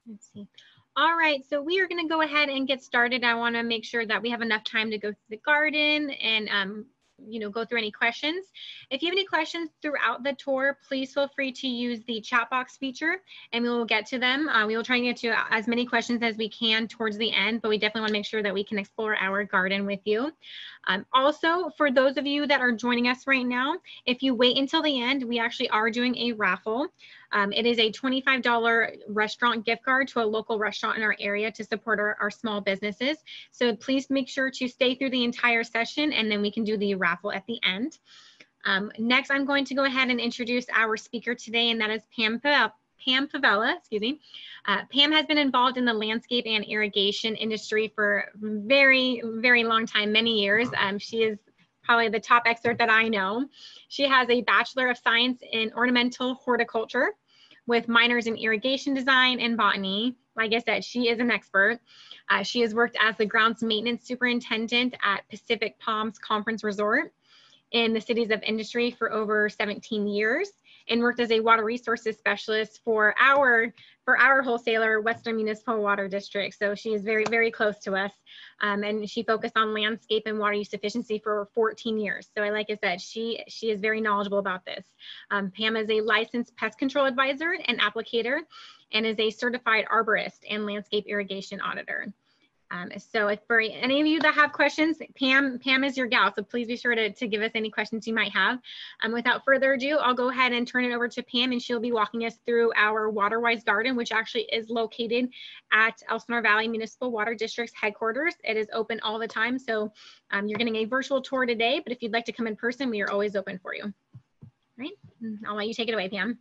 Let's see. All right, so we are going to go ahead and get started. I want to make sure that we have enough time to go through the garden and go through any questions. If you have any questions throughout the tour, please feel free to use the chat box feature and we will get to them. We will try and get to as many questions as we can towards the end, but we definitely want to make sure that we can explore our garden with you. Also, for those of you that are joining us right now, if you wait until the end, we actually are doing a raffle. It is a $25 restaurant gift card to a local restaurant in our area to support our small businesses. So please make sure to stay through the entire session and then we can do the raffle at the end. Next, I'm going to go ahead and introduce our speaker today, and that is Pam Favela, excuse me. Pam has been involved in the landscape and irrigation industry for very, very long time, many years. She is probably the top expert that I know. She has a Bachelor of Science in Ornamental Horticulture with minors in irrigation design and botany. Like I said, she is an expert. She has worked as the grounds maintenance superintendent at Pacific Palms Conference Resort in the cities of industry for over 17 years and worked as a water resources specialist for our wholesaler, Western Municipal Water District. So she is very, very close to us. And she focused on landscape and water use efficiency for 14 years. So like I said, she is very knowledgeable about this. Pam is a licensed pest control advisor and applicator and is a certified arborist and landscape irrigation auditor. So if for any of you that have questions, Pam is your gal, so please be sure to give us any questions you might have. Without further ado, I'll go ahead and turn it over to Pam and she'll be walking us through our Waterwise Garden, which actually is located at Elsinore Valley Municipal Water District's headquarters. It is open all the time, so you're getting a virtual tour today, but if you'd like to come in person, we are always open for you. All right, I'll let you take it away, Pam.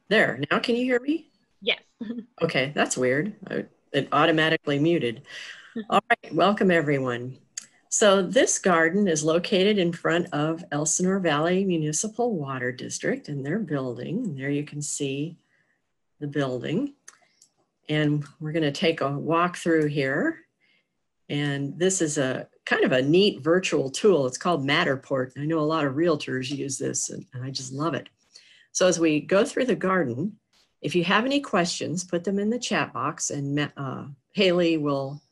There, now can you hear me? Yes. Okay, that's weird. It automatically muted. All right, welcome everyone. So this garden is located in front of Elsinore Valley Municipal Water District and their building. And there you can see the building. And we're gonna take a walk through here. And this is a kind of a neat virtual tool. It's called Matterport. I know a lot of realtors use this and I just love it. So as we go through the garden, if you have any questions, put them in the chat box and Haley will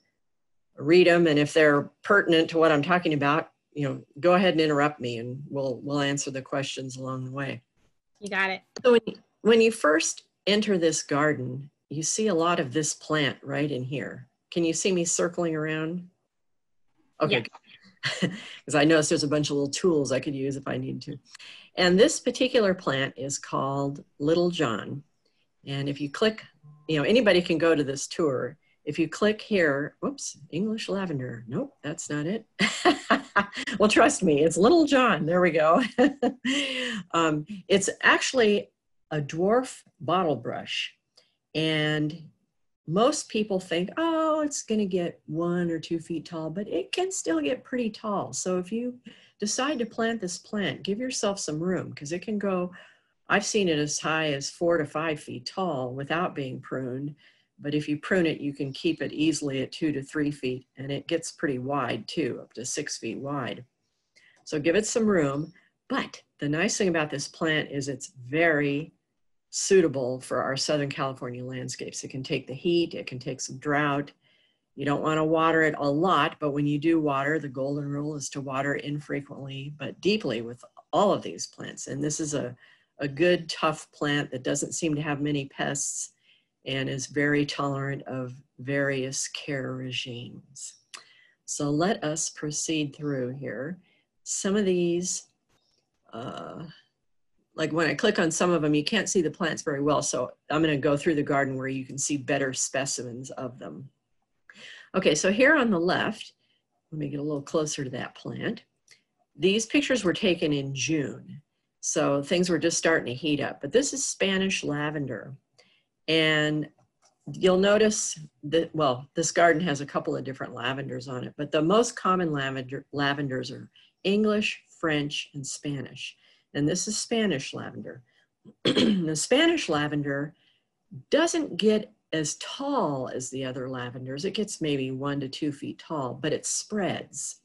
read them. And if they're pertinent to what I'm talking about, go ahead and interrupt me and we'll answer the questions along the way. You got it. So when you first enter this garden, you see a lot of this plant right in here. Can you see me circling around? Okay, because I noticed there's a bunch of little tools I could use if I need to. And this particular plant is called Little John. And if you click, anybody can go to this tour. If you click here, whoops, English lavender. Nope, that's not it. Well, trust me, it's Little John. There we go. It's actually a dwarf bottle brush. And most people think, oh, it's going to get 1 or 2 feet tall, but it can still get pretty tall. So if you decide to plant this plant, give yourself some room because it can go, I've seen it as high as 4 to 5 feet tall without being pruned. But if you prune it, you can keep it easily at 2 to 3 feet, and it gets pretty wide too, up to 6 feet wide. So give it some room. But the nice thing about this plant is it's very suitable for our Southern California landscapes. It can take the heat, it can take some drought. You don't want to water it a lot, but when you do water, the golden rule is to water infrequently but deeply with all of these plants. And this is a good, tough plant that doesn't seem to have many pests and is very tolerant of various care regimes. So let us proceed through here. Some of these, like when I click on some of them, you can't see the plants very well. So I'm going to go through the garden where you can see better specimens of them. Okay, so here on the left, let me get a little closer to that plant. These pictures were taken in June. So things were just starting to heat up, but this is Spanish lavender. And you'll notice that, well, this garden has a couple of different lavenders on it, but the most common lavenders are English, French, and Spanish. And this is Spanish lavender. The Spanish lavender doesn't get as tall as the other lavenders. It gets maybe 1 to 2 feet tall, but it spreads.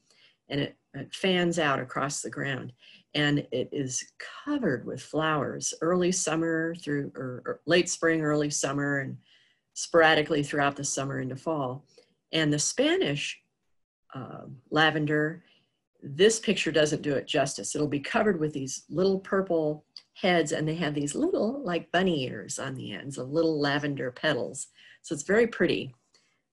and it fans out across the ground. And it is covered with flowers early summer through, or late spring, early summer, and sporadically throughout the summer into fall. And the Spanish lavender, this picture doesn't do it justice. It'll be covered with these little purple heads, and they have these little like bunny ears on the ends of little lavender petals. So it's very pretty,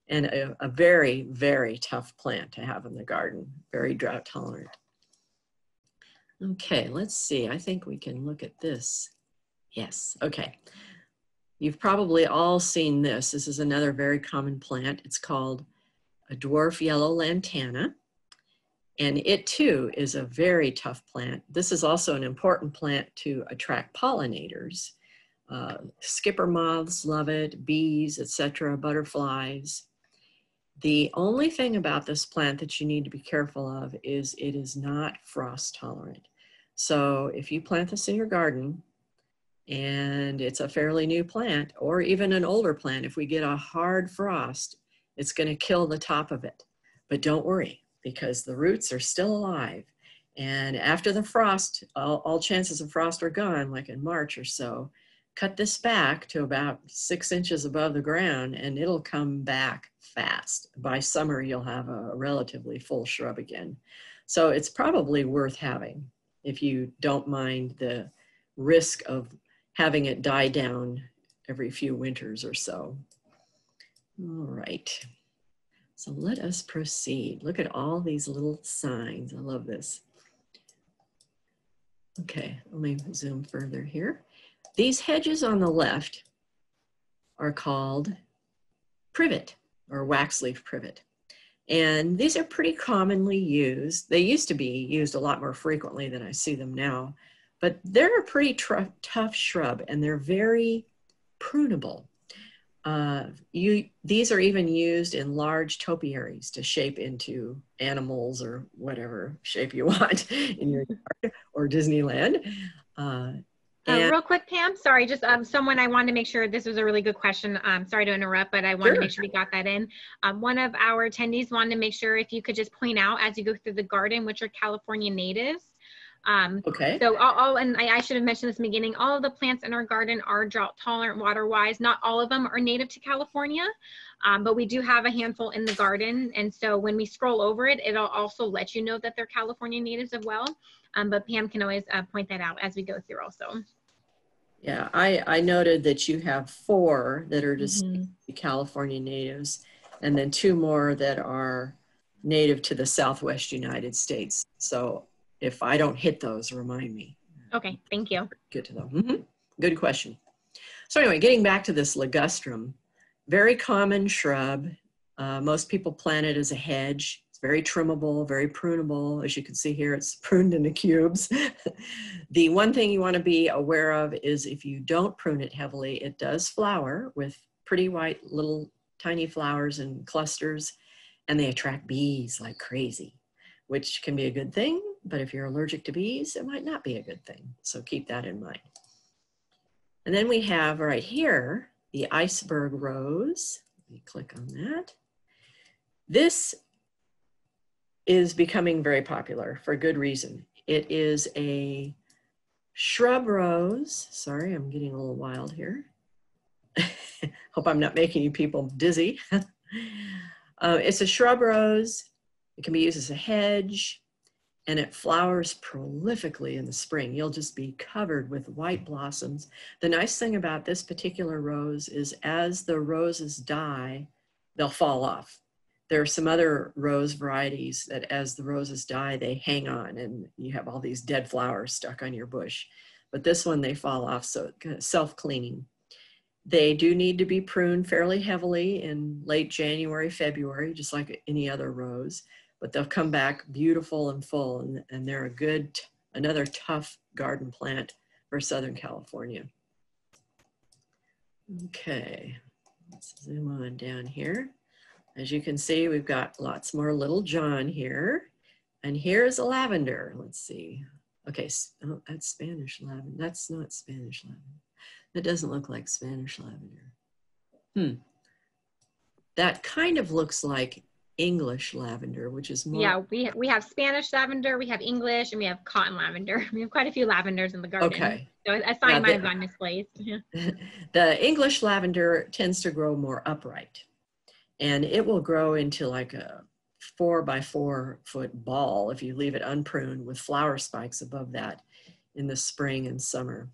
and a very, very tough plant to have in the garden, very drought tolerant. Okay, let's see. I think we can look at this. Yes, okay. You've probably all seen this. This is another very common plant. It's called a dwarf yellow lantana. And it too is a very tough plant. This is also an important plant to attract pollinators. Skipper moths love it, bees, etc., butterflies. The only thing about this plant that you need to be careful of is it is not frost tolerant. So if you plant this in your garden and it's a fairly new plant, or even an older plant, if we get a hard frost, it's going to kill the top of it. But don't worry, because the roots are still alive. And after the frost, all chances of frost are gone, like in March or so. Cut this back to about 6 inches above the ground and it'll come back fast. By summer, you'll have a relatively full shrub again. So it's probably worth having if you don't mind the risk of having it die down every few winters or so. All right, so let us proceed. Look at all these little signs. I love this. Okay, let me zoom further here. These hedges on the left are called privet or waxleaf privet. And these are pretty commonly used. They used to be used a lot more frequently than I see them now, but they're a pretty tough shrub and they're very prunable. These are even used in large topiaries to shape into animals or whatever shape you want in your yard or Disneyland. Real quick, Pam, sorry, just someone, I wanted to make sure this was a really good question. Sorry to interrupt, but I wanted to make sure we got that in. One of our attendees wanted to make sure if you could just point out as you go through the garden, which are California natives. Okay. So and I should have mentioned this in the beginning, all of the plants in our garden are drought tolerant water-wise. Not all of them are native to California, but we do have a handful in the garden. And so when we scroll over it, it'll also let you know that they're California natives as well. But Pam can always point that out as we go through also. Yeah, I noted that you have 4 that are just California natives, and then 2 more that are native to the Southwest United States. So if I don't hit those, remind me. Okay, thank you. Get to them. Good question. So anyway, getting back to this ligustrum, very common shrub. Most people plant it as a hedge. It's very trimmable, very prunable. As you can see here, it's pruned into cubes. The one thing you want to be aware of is if you don't prune it heavily, it does flower with pretty white little tiny flowers and clusters, and they attract bees like crazy, which can be a good thing. But if you're allergic to bees, it might not be a good thing. So keep that in mind. And then we have right here, the iceberg rose. Let me click on that. This is becoming very popular for good reason. It is a shrub rose. Sorry, I'm getting a little wild here. Hope I'm not making you people dizzy. It's a shrub rose. It can be used as a hedge, and it flowers prolifically in the spring. You'll just be covered with white blossoms. The nice thing about this particular rose is as the roses die, they'll fall off. There are some other rose varieties that as the roses die, they hang on and you have all these dead flowers stuck on your bush. But this one, they fall off, so it's kind of self-cleaning. They do need to be pruned fairly heavily in late January, February, just like any other rose, but they'll come back beautiful and full, and they're another tough garden plant for Southern California. Okay, let's zoom on down here. As you can see, we've got lots more little John here. And here's a lavender. Let's see. Okay, oh, that's Spanish lavender. That's not Spanish lavender. That doesn't look like Spanish lavender. That kind of looks like English lavender, which is more. Yeah, we have Spanish lavender, we have English, and we have cotton lavender. We have quite a few lavenders in the garden. Okay. So a sign might have gotten misplaced. The English lavender tends to grow more upright, and it will grow into like a 4 by 4 foot ball if you leave it unpruned with flower spikes above that in the spring and summer.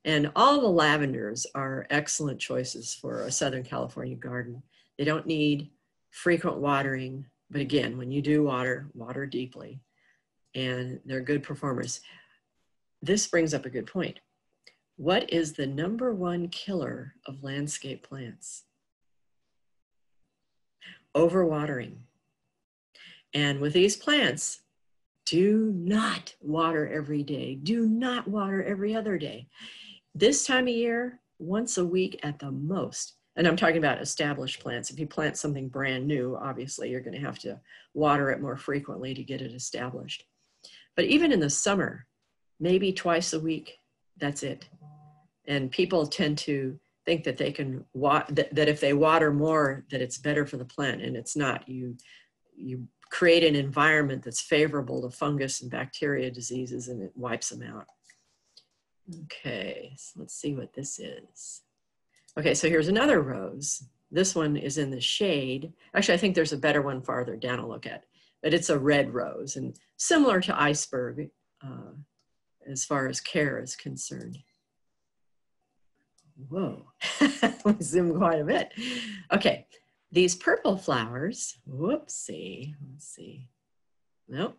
And all the lavenders are excellent choices for a Southern California garden. They don't need frequent watering, but again, when you do water, water deeply, and they're good performers. This brings up a good point. What is the #1 killer of landscape plants? Overwatering. And with these plants, do not water every day. Do not water every other day. This time of year, once a week at the most. And I'm talking about established plants. If you plant something brand new, obviously you're going to have to water it more frequently to get it established. But even in the summer, maybe twice a week, that's it. And people tend to think that they can that if they water more, that it's better for the plant, and it's not. You create an environment that's favorable to fungus and bacteria diseases, and it wipes them out. Okay, so let's see what this is. Okay, so here's another rose. This one is in the shade. Actually, I think there's a better one farther down to look at, but it's a red rose and similar to iceberg as far as care is concerned. Whoa, we zoomed quite a bit. Okay, these purple flowers, whoopsie, let's see. Nope.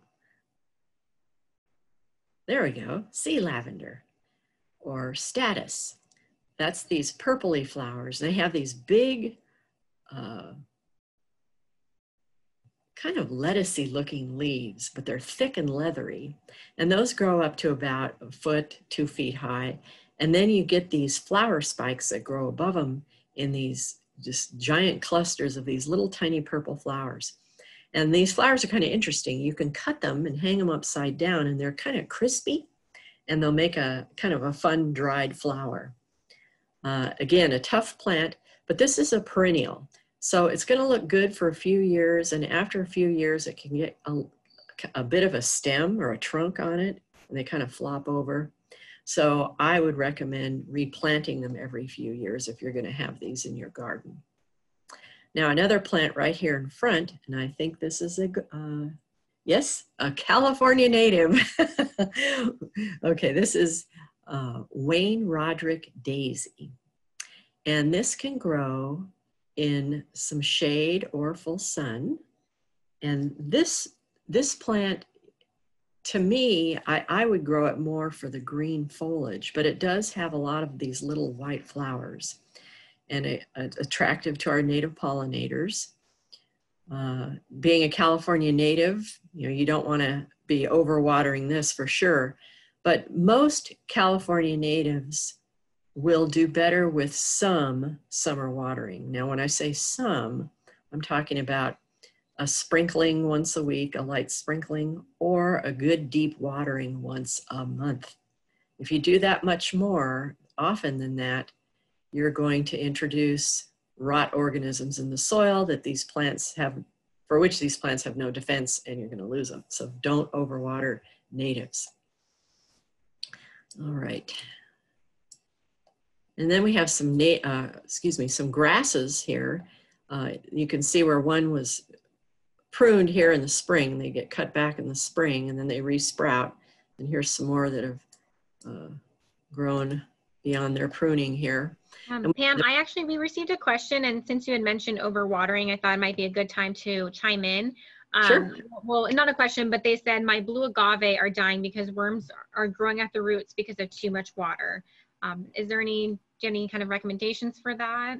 There we go, sea lavender or status. That's these purpley flowers. They have these big, kind of lettucey looking leaves, but they're thick and leathery. And those grow up to about 1 foot, 2 feet high. And then you get these flower spikes that grow above them in these just giant clusters of these little tiny purple flowers. And these flowers are kind of interesting. You can cut them and hang them upside down, and they're kind of crispy, and they'll make a kind of a fun dried flower. Again, a tough plant, but this is a perennial. So it's going to look good for a few years, and after a few years, it can get a bit of a stem or a trunk on it, and they kind of flop over. So I would recommend replanting them every few years if you're going to have these in your garden. Now, another plant right here in front, and I think this is yes, a California native. Okay, this is Wayne Roderick daisy. And this can grow in some shade or full sun. And this plant, to me, I would grow it more for the green foliage, but it does have a lot of these little white flowers, and attractive to our native pollinators. Being a California native, you don't want to be overwatering this for sure, but most California natives will do better with some summer watering. Now, when I say some, I'm talking about a sprinkling once a week, a light sprinkling, or a good deep watering once a month. If you do that much more often than that, you're going to introduce rot organisms in the soil that these plants have, for which these plants have no defense, and you're going to lose them. So don't overwater natives. All right. And then we have some, some grasses here. You can see where one was pruned here in the spring. They get cut back in the spring, and then they resprout. And here's some more that have grown beyond their pruning here. Pam, we received a question, and since you had mentioned overwatering, I thought it might be a good time to chime in. Sure. Well, not a question, but they said my blue agave are dying because worms are growing at the roots because of too much water. Do you have any kind of recommendations for that?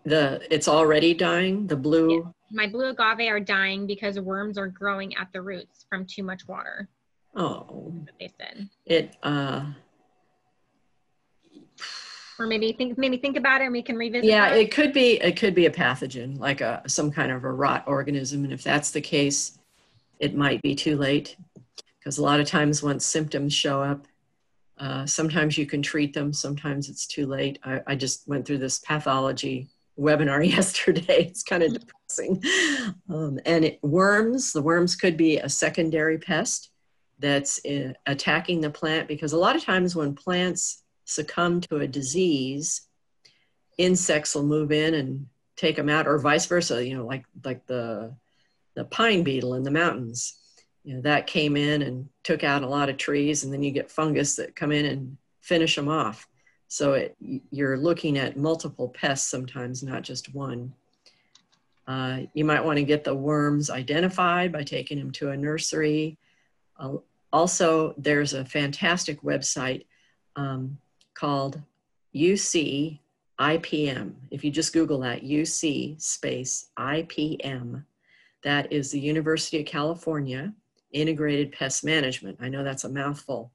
It's already dying, the blue? Yeah. My blue agave are dying because worms are growing at the roots from too much water. Oh. That's what they said. Or maybe think about it and we can revisit Yeah, that. it could be a pathogen, like some kind of a rot organism. And if that's the case, it might be too late, because a lot of times once symptoms show up, sometimes you can treat them, sometimes it's too late. I just went through this pathology webinar yesterday. It's kind of depressing. Worms, the worms could be a secondary pest that's attacking the plant, because a lot of times when plants succumb to a disease, insects will move in and take them out, or vice versa, you know, like the pine beetle in the mountains. You know, that came in and took out a lot of trees, and then you get fungus that come in and finish them off. So you're looking at multiple pests sometimes, not just one. You might want to get the worms identified by taking them to a nursery. Also, there's a fantastic website called UC IPM. If you just Google that, UC space IPM, that is the University of California Integrated Pest Management. I know that's a mouthful,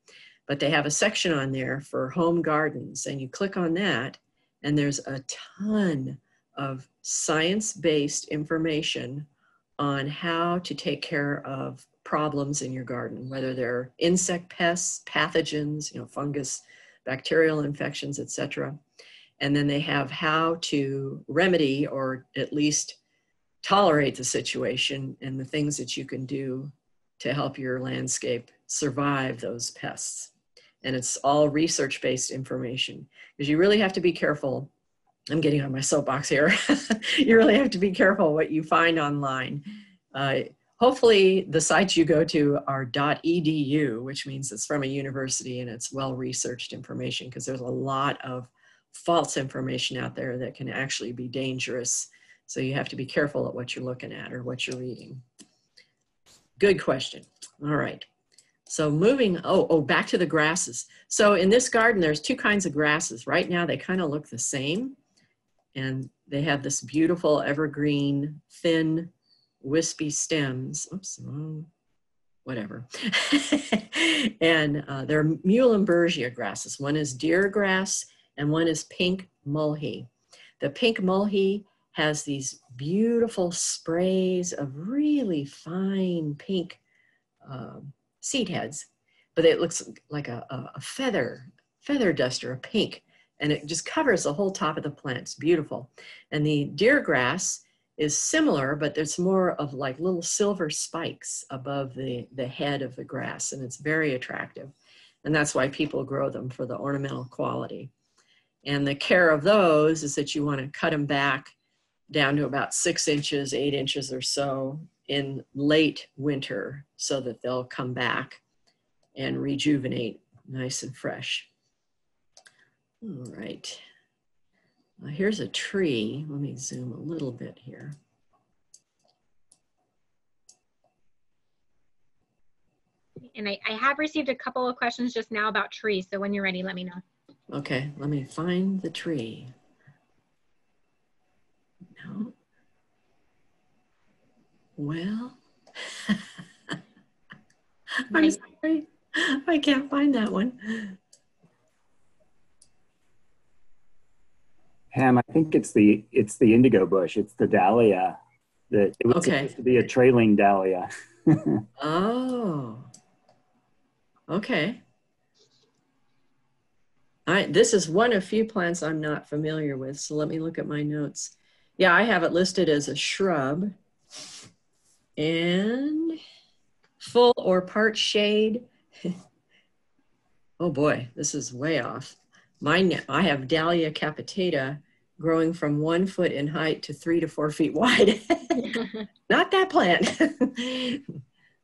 but they have a section on there for home gardens, and you click on that, and there's a ton of science-based information on how to take care of problems in your garden, whether they're insect pests, pathogens, you know, fungus, bacterial infections, etc. And then they have how to remedy or at least tolerate the situation and the things that you can do to help your landscape survive those pests. And it's all research-based information, because you really have to be careful. I'm getting on my soapbox here. You really have to be careful what you find online. Hopefully the sites you go to are .edu, which means it's from a university and it's well-researched information, because there's a lot of false information out there that can actually be dangerous. So you have to be careful at what you're looking at or what you're reading. Good question. All right. So moving, back to the grasses. So in this garden, there's two kinds of grasses. Right now, they kind of look the same. And they have this beautiful evergreen, thin, wispy stems. Oops, whatever. And they're Muhlenbergia grasses. One is deer grass and one is pink mullehy. The pink mullehy has these beautiful sprays of really fine pink seed heads, but it looks like a feather duster of pink, and it just covers the whole top of the plant. It's beautiful. And the deer grass is similar, but there's more of like little silver spikes above the head of the grass, and it's very attractive. And that's why people grow them, for the ornamental quality. And the care of those is that you want to cut them back down to about 6 inches, 8 inches or so in late winter, so that they'll come back and rejuvenate nice and fresh. All right. Here's a tree. Let me zoom a little bit here. And I have received a couple of questions just now about trees. So when you're ready, let me know. Okay, let me find the tree. No. Well, I'm sorry, I can't find that one. Pam, I think it's the indigo bush. It's the dahlia. It was supposed to be a trailing dahlia. Oh, okay. All right, this is one of few plants I'm not familiar with, so let me look at my notes. Yeah, I have it listed as a shrub. And full or part shade. Oh boy, this is way off. Mine, I have Dahlia capitata growing from 1 foot in height to 3 to 4 feet wide. Not that plant.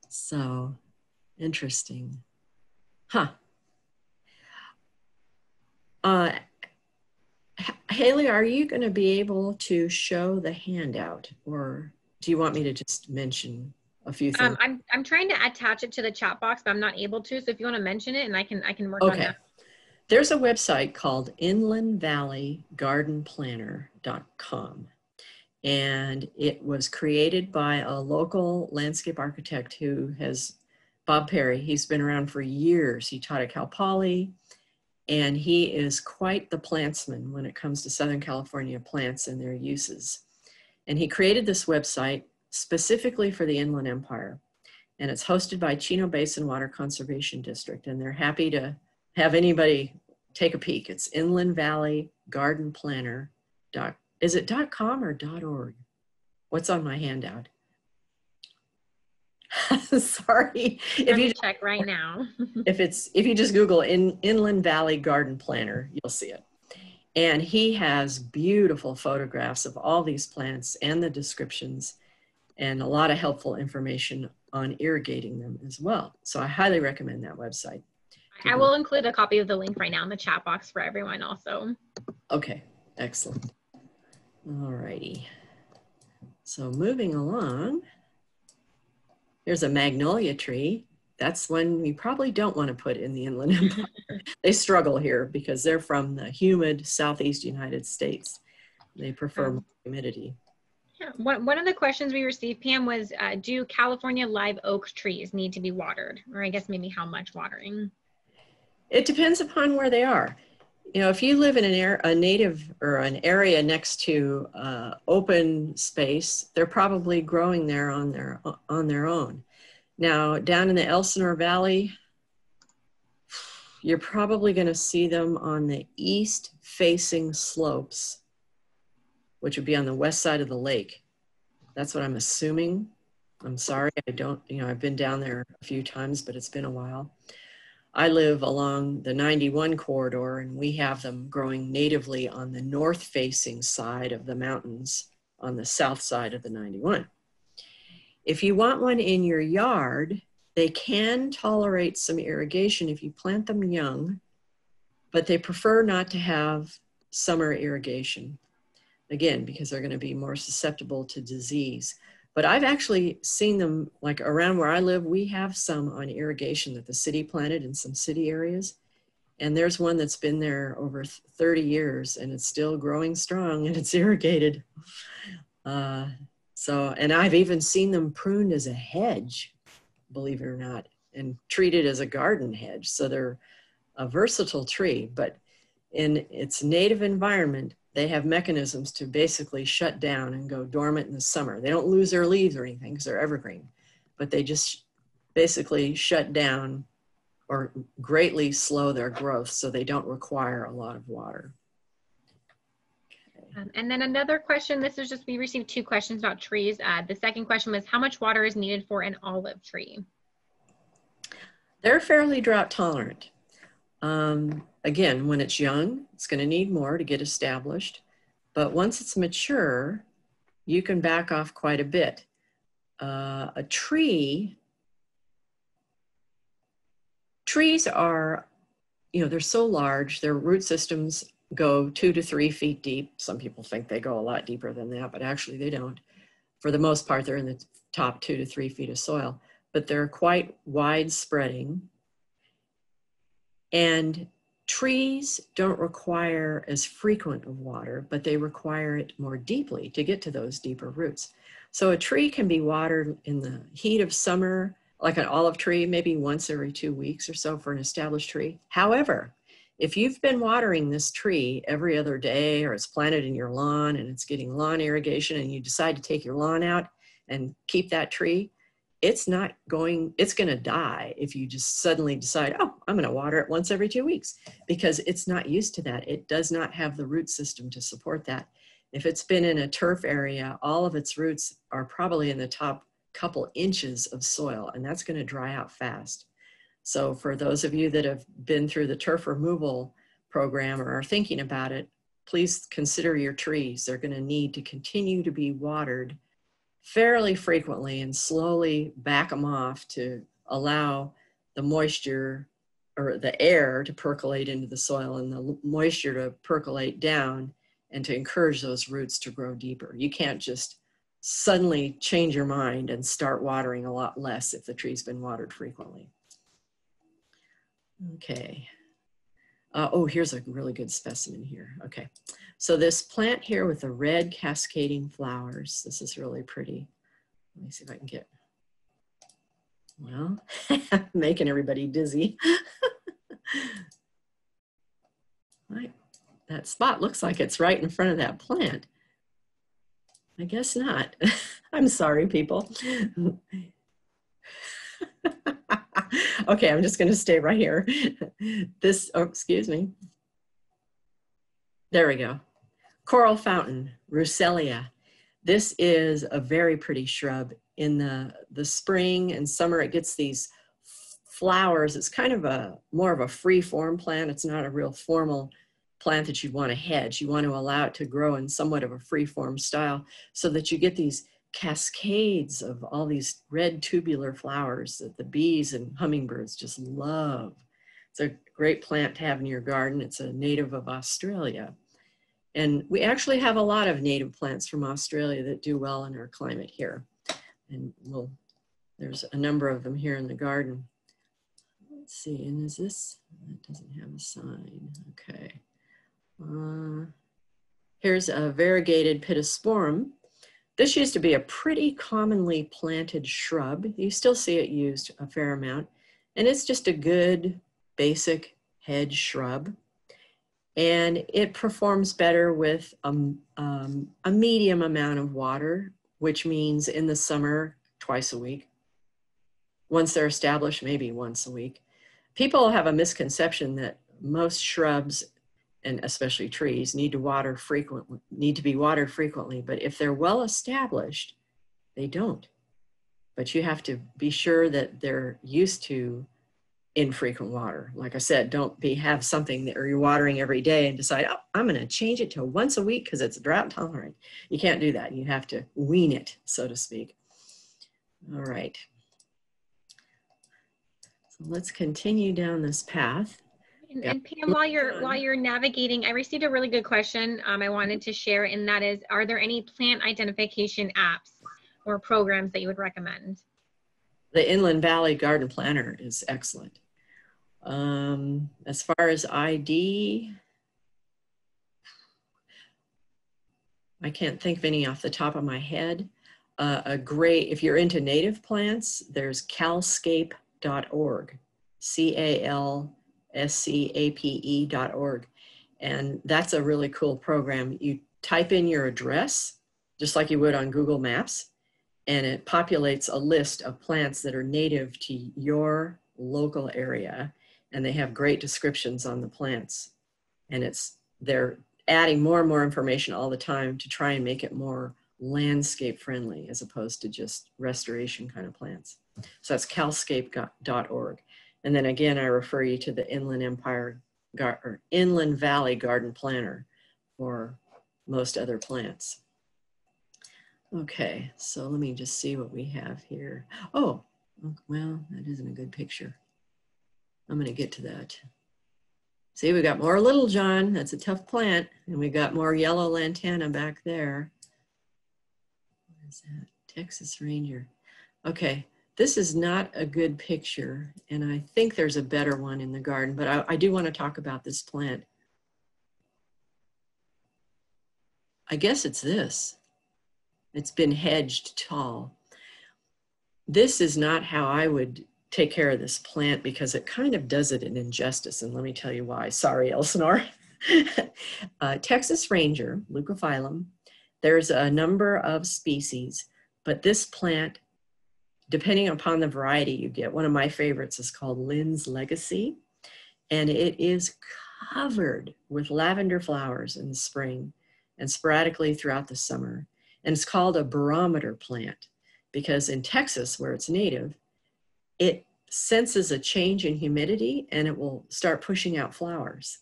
So interesting. Huh. Haley, are you going to be able to show the handout, or do you want me to just mention a few things? I'm trying to attach it to the chat box, but I'm not able to. So if you want to mention it, and I can work on that. There's a website called inlandvalleygardenplanner.com, and it was created by a local landscape architect who has, Bob Perry. He's been around for years. He taught at Cal Poly, and he is quite the plantsman when it comes to Southern California plants and their uses. And he created this website specifically for the Inland Empire. And it's hosted by Chino Basin Water Conservation District. And they're happy to have anybody take a peek. It's inlandvalleygardenplanner. Is it .com or .org? What's on my handout? Sorry. Let me check right now. if you just Google Inland Valley Garden Planner, you'll see it. And he has beautiful photographs of all these plants and the descriptions and a lot of helpful information on irrigating them as well. So I highly recommend that website. I will include a copy of the link right now in the chat box for everyone also. Okay, excellent. All righty. So moving along, here's a magnolia tree. That's one we probably don't want to put in the Inland Empire. They struggle here because they're from the humid Southeast United States. They prefer more humidity. Yeah. One of the questions we received, Pam, was do California live oak trees need to be watered? Or I guess maybe how much watering? It depends upon where they are. You know, if you live in a native or an area next to open space, they're probably growing there on their own. Now, down in the Elsinore Valley, you're probably going to see them on the east-facing slopes, which would be on the west side of the lake. That's what I'm assuming. I'm sorry, I've been down there a few times, but it's been a while. I live along the 91 corridor, and we have them growing natively on the north-facing side of the mountains on the south side of the 91. If you want one in your yard, they can tolerate some irrigation if you plant them young, but they prefer not to have summer irrigation, again, because they're going to be more susceptible to disease. But I've actually seen them, like around where I live, we have some on irrigation that the city planted in some city areas. And there's one that's been there over 30 years and it's still growing strong and it's irrigated. And I've even seen them pruned as a hedge, believe it or not, and treated as a garden hedge. So they're a versatile tree, but in its native environment, they have mechanisms to basically shut down and go dormant in the summer. They don't lose their leaves or anything because they're evergreen, but they just basically shut down or greatly slow their growth so they don't require a lot of water. Okay. And then another question, we received 2 questions about trees. The second question was how much water is needed for an olive tree? They're fairly drought tolerant. Again, when it's young, it's going to need more to get established. But once it's mature, you can back off quite a bit. Trees are, they're so large, their root systems go 2 to 3 feet deep. Some people think they go a lot deeper than that, but actually they don't. For the most part, they're in the top 2 to 3 feet of soil, but they're quite widespreading. And trees don't require as frequent of water, but they require it more deeply to get to those deeper roots. So a tree can be watered in the heat of summer, like an olive tree, maybe once every 2 weeks or so for an established tree. However, if you've been watering this tree every other day, or it's planted in your lawn and it's getting lawn irrigation, and you decide to take your lawn out and keep that tree, it's going to die if you just suddenly decide, oh, I'm going to water it once every 2 weeks, because it's not used to that. It does not have the root system to support that. If it's been in a turf area, all of its roots are probably in the top couple inches of soil, and that's going to dry out fast. So for those of you that have been through the turf removal program or are thinking about it, please consider your trees. They're going to need to continue to be watered fairly frequently and slowly back them off to allow the moisture or the air to percolate into the soil and the moisture to percolate down and to encourage those roots to grow deeper. You can't just suddenly change your mind and start watering a lot less if the tree's been watered frequently. Okay. Oh, here's a really good specimen here. Okay. So this plant here with the red cascading flowers, this is really pretty. Let me see if I can get, well, making everybody dizzy. Right. That spot looks like it's right in front of that plant. I guess not. I'm sorry, people. Okay, I'm just going to stay right here. Oh, excuse me. There we go. Coral fountain, Russellia. This is a very pretty shrub. In the spring and summer, it gets these flowers. It's kind of more of a free form plant. It's not a real formal plant that you'd want to hedge. You want to allow it to grow in somewhat of a free form style so that you get these cascades of all these red tubular flowers that the bees and hummingbirds just love. It's a great plant to have in your garden. It's a native of Australia. And we actually have a lot of native plants from Australia that do well in our climate here. And there's a number of them here in the garden. Let's see, and is this, that doesn't have a sign, okay. Here's a variegated pittosporum. This used to be a pretty commonly planted shrub. You still see it used a fair amount. And it's just a good basic hedge shrub. And it performs better with a medium amount of water, which means in the summer, twice a week. Once they're established, maybe once a week. People have a misconception that most shrubs, and especially trees, need to be watered frequently, but if they're well established, they don't. But you have to be sure that they're used to infrequent water. Like I said, don't have something that you're watering every day and decide, oh, I'm going to change it to once a week because it's drought tolerant. You can't do that. You have to wean it, so to speak. All right. So let's continue down this path. And Pam, while you're navigating, I received a really good question I wanted to share, and that is, are there any plant identification apps or programs that you would recommend? The Inland Valley Garden Planner is excellent. As far as ID, I can't think of any off the top of my head. If you're into native plants, there's calscape.org, CALSCAPE.org. And that's a really cool program. You type in your address, just like you would on Google Maps, and it populates a list of plants that are native to your local area. And they have great descriptions on the plants. And they're adding more and more information all the time to try and make it more landscape friendly as opposed to just restoration kind of plants. So that's calscape.org. And then again, I refer you to the Inland Valley Garden Planner for most other plants. Okay, so let me just see what we have here. Oh, well, that isn't a good picture. I'm going to get to that. See, we got more Little John. That's a tough plant. And we got more yellow lantana back there. What is that? Texas Ranger. Okay, this is not a good picture. And I think there's a better one in the garden, but I do want to talk about this plant. I guess it's this. It's been hedged tall. This is not how I would take care of this plant because it kind of does it an injustice. And let me tell you why. Sorry, Elsinore. Texas Ranger, Leucophyllum. There's a number of species, but this plant, depending upon the variety you get, one of my favorites is called Lynn's Legacy. And it is covered with lavender flowers in the spring and sporadically throughout the summer. And it's called a barometer plant because in Texas, where it's native, it senses a change in humidity and it will start pushing out flowers.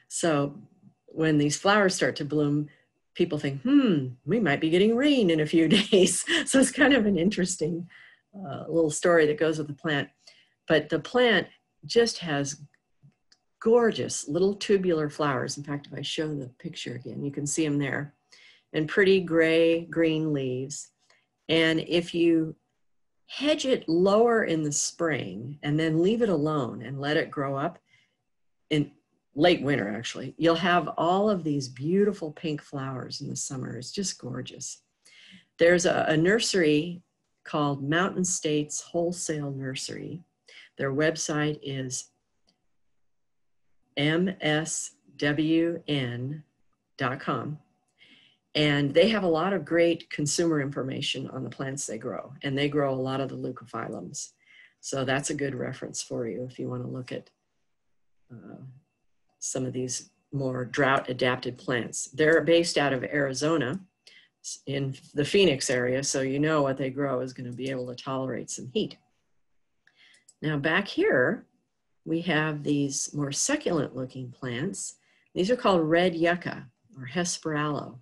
So when these flowers start to bloom, people think, we might be getting rain in a few days. So it's kind of an interesting little story that goes with the plant. But the plant just has gorgeous little tubular flowers. In fact, if I show the picture again, you can see them there. And pretty gray, green leaves. And if you hedge it lower in the spring and then leave it alone and let it grow up in late winter, actually, you'll have all of these beautiful pink flowers in the summer. It's just gorgeous. There's a nursery called Mountain States Wholesale Nursery. Their website is mswn.com. And they have a lot of great consumer information on the plants they grow. And they grow a lot of the leucophyllums. So that's a good reference for you if you want to look at some of these more drought adapted plants. They're based out of Arizona, in the Phoenix area, so you know what they grow is going to be able to tolerate some heat. Now back here, we have these more succulent looking plants. These are called red yucca or hesperaloe.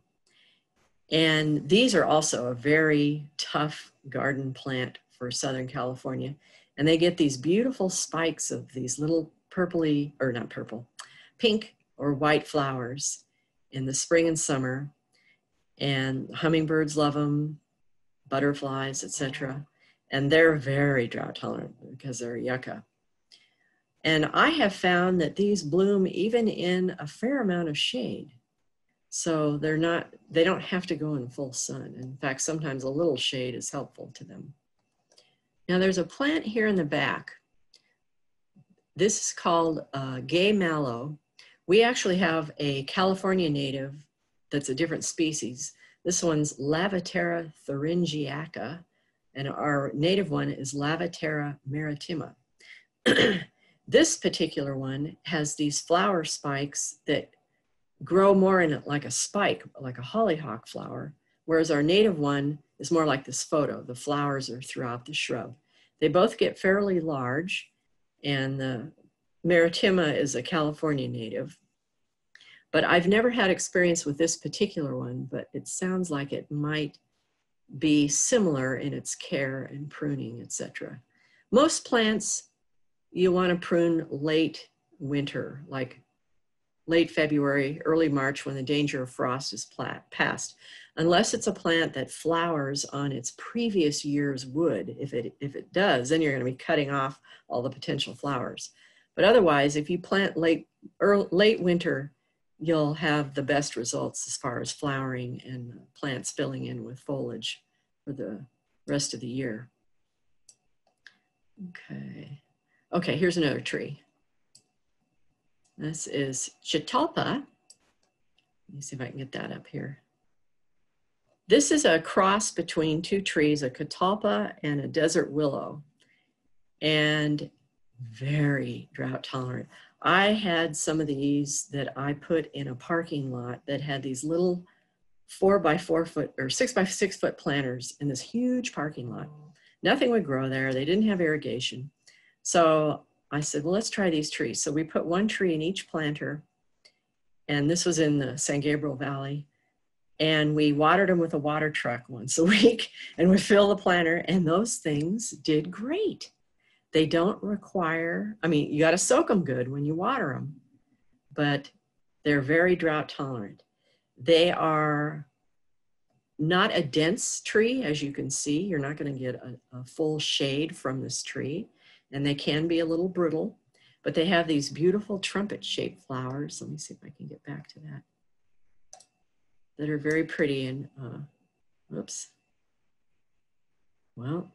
And these are also a very tough garden plant for Southern California. And they get these beautiful spikes of these little purpley, or not purple, pink or white flowers in the spring and summer. And hummingbirds love them, butterflies, etc. And they're very drought tolerant because they're yucca. And I have found that these bloom even in a fair amount of shade. So they don't have to go in full sun. In fact, sometimes a little shade is helpful to them. Now there's a plant here in the back. This is called gay mallow. We actually have a California native that's a different species. This one's Lavatera thuringiaca, and our native one is Lavatera maritima. This particular one has these flower spikes that grow more in it like a spike, like a hollyhock flower, whereas our native one is more like this photo. The flowers are throughout the shrub. They both get fairly large, and the maritima is a California native. But I've never had experience with this particular one, but it sounds like it might be similar in its care and pruning, etc. Most plants you want to prune late winter, like late February, early March, when the danger of frost is past, unless it's a plant that flowers on its previous year's wood. If it does, then you're going to be cutting off all the potential flowers. But otherwise, if you plant late winter, you'll have the best results as far as flowering and plants filling in with foliage for the rest of the year. Okay, here's another tree. This is Catalpa. Let me see if I can get that up here. This is a cross between two trees, a catalpa and a desert willow, and very drought tolerant. I had some of these that I put in a parking lot that had these little 4x4 foot or 6x6 foot planters in this huge parking lot. Nothing would grow there. They didn't have irrigation. So I said, well, let's try these trees. So we put one tree in each planter, and this was in the San Gabriel Valley. And we watered them with a water truck once a week, and we fill the planter, and those things did great. They don't require, I mean, you got to soak them good when you water them, but they're very drought tolerant. They are not a dense tree, as you can see. You're not going to get a full shade from this tree, and they can be a little brittle, but they have these beautiful trumpet-shaped flowers. Let me see if I can get back to that. That are very pretty and, oops. Well,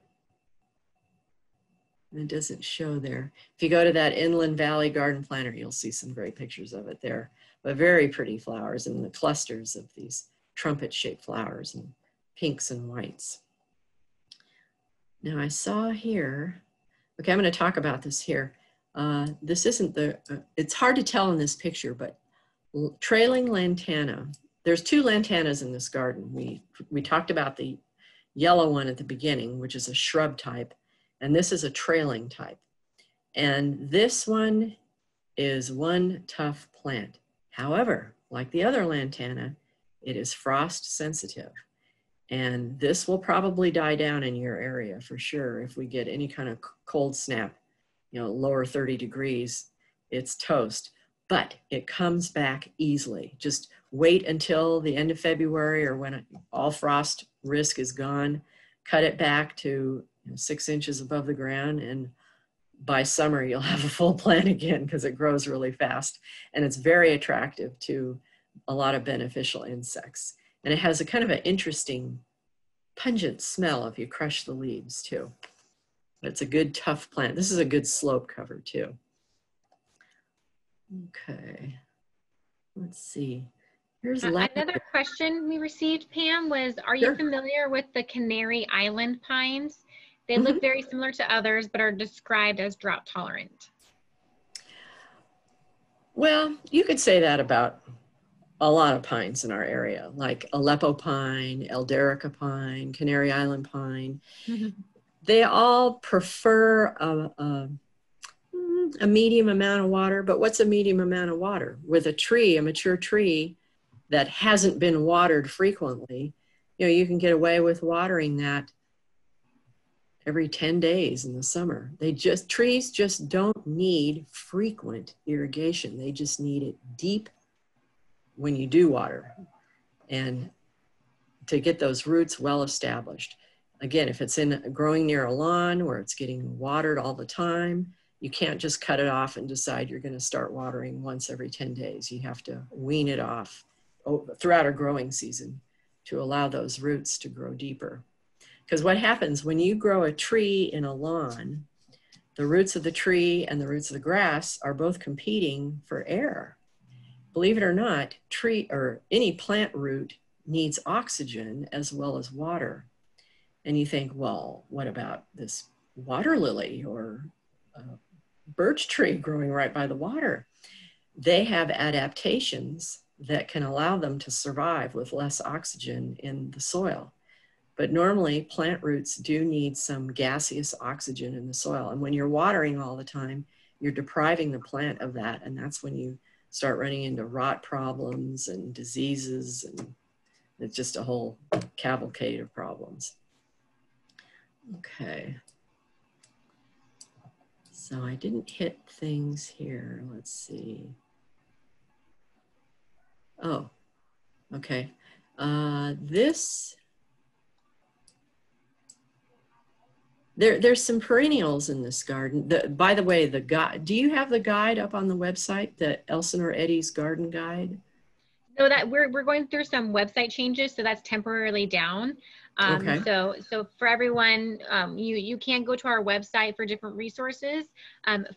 it doesn't show there. If you go to that Inland Valley Garden Planner, you'll see some great pictures of it there. But very pretty flowers and the clusters of these trumpet-shaped flowers and pinks and whites. Now I saw here, okay, I'm going to talk about this here. This isn't the, it's hard to tell in this picture, but trailing lantana. There's two lantanas in this garden. We talked about the yellow one at the beginning, which is a shrub type, and this is a trailing type. And this one is one tough plant. However, like the other lantana, it is frost sensitive. And this will probably die down in your area for sure. If we get any kind of cold snap, you know, lower 30 degrees, it's toast. But it comes back easily. Just wait until the end of February or when all frost risk is gone, cut it back to 6 inches above the ground, and by summer you'll have a full plant again because it grows really fast. And it's very attractive to a lot of beneficial insects. And it has a kind of an interesting pungent smell if you crush the leaves too. But it's a good tough plant. This is a good slope cover too. Okay, let's see. Here's another question we received, Pam, was, are you familiar with the Canary Island pines? They look very similar to others, but are described as drought tolerant. Well, you could say that about a lot of pines in our area, like Aleppo pine, Elderica pine, Canary Island pine. Mm-hmm. They all prefer a medium amount of water, but what's a medium amount of water? With a tree, a mature tree that hasn't been watered frequently, you know, you can get away with watering that every 10 days in the summer. Trees just don't need frequent irrigation. They just need it deep when you do water, and to get those roots well established. Again, if it's growing near a lawn where it's getting watered all the time, you can't just cut it off and decide you're going to start watering once every 10 days. You have to wean it off throughout a growing season to allow those roots to grow deeper. Because what happens when you grow a tree in a lawn, the roots of the tree and the roots of the grass are both competing for air. Believe it or not, any plant root needs oxygen as well as water. And you think, well, what about this water lily or birch tree growing right by the water? They have adaptations that can allow them to survive with less oxygen in the soil. But normally plant roots do need some gaseous oxygen in the soil. And when you're watering all the time, you're depriving the plant of that. And that's when you start running into rot problems and diseases, and it's just a whole cavalcade of problems. Okay. So I didn't hit things here. Let's see. Oh, okay. There's some perennials in this garden. By the way, the guide, do you have the guide up on the website, the Elsinore Eddie's Garden Guide? No, that we're going through some website changes, so that's temporarily down. Okay. So for everyone, you can go to our website for different resources.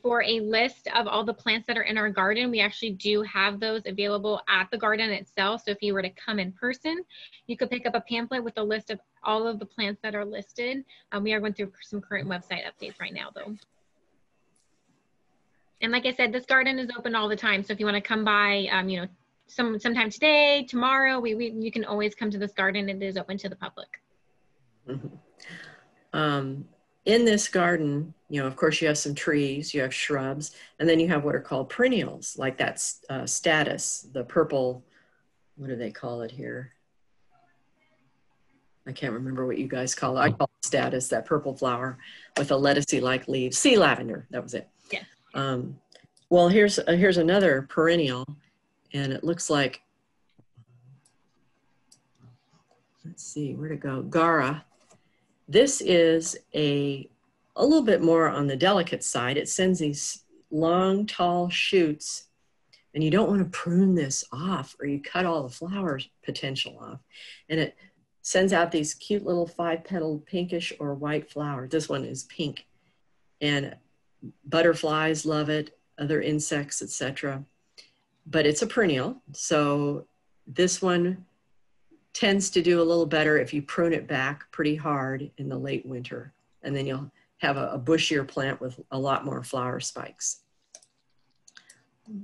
For a list of all the plants that are in our garden, we actually do have those available at the garden itself. So if you were to come in person, you could pick up a pamphlet with a list of all of the plants that are listed. We are going through some current website updates right now, though. And like I said, this garden is open all the time. So if you want to come by, you know, sometime today, tomorrow, you can always come to this garden. It is open to the public. Mm-hmm. In this garden, you know, of course, you have some trees, you have shrubs, and then you have what are called perennials, like that status, the purple, what do they call it here? I can't remember what you guys call it. I call it status, that purple flower with a lettucey-like leaves. Sea lavender, that was it. Yeah. Well, here's another perennial, and it looks like, let's see, where'd it go? Gara. This is a little bit more on the delicate side. It sends these long, tall shoots, and you don't want to prune this off or you cut all the flower potential off. And it sends out these cute little 5-petaled pinkish or white flowers. This one is pink, and butterflies love it, other insects, etc. But it's a perennial, so this one tends to do a little better if you prune it back pretty hard in the late winter, and then you'll have a bushier plant with a lot more flower spikes.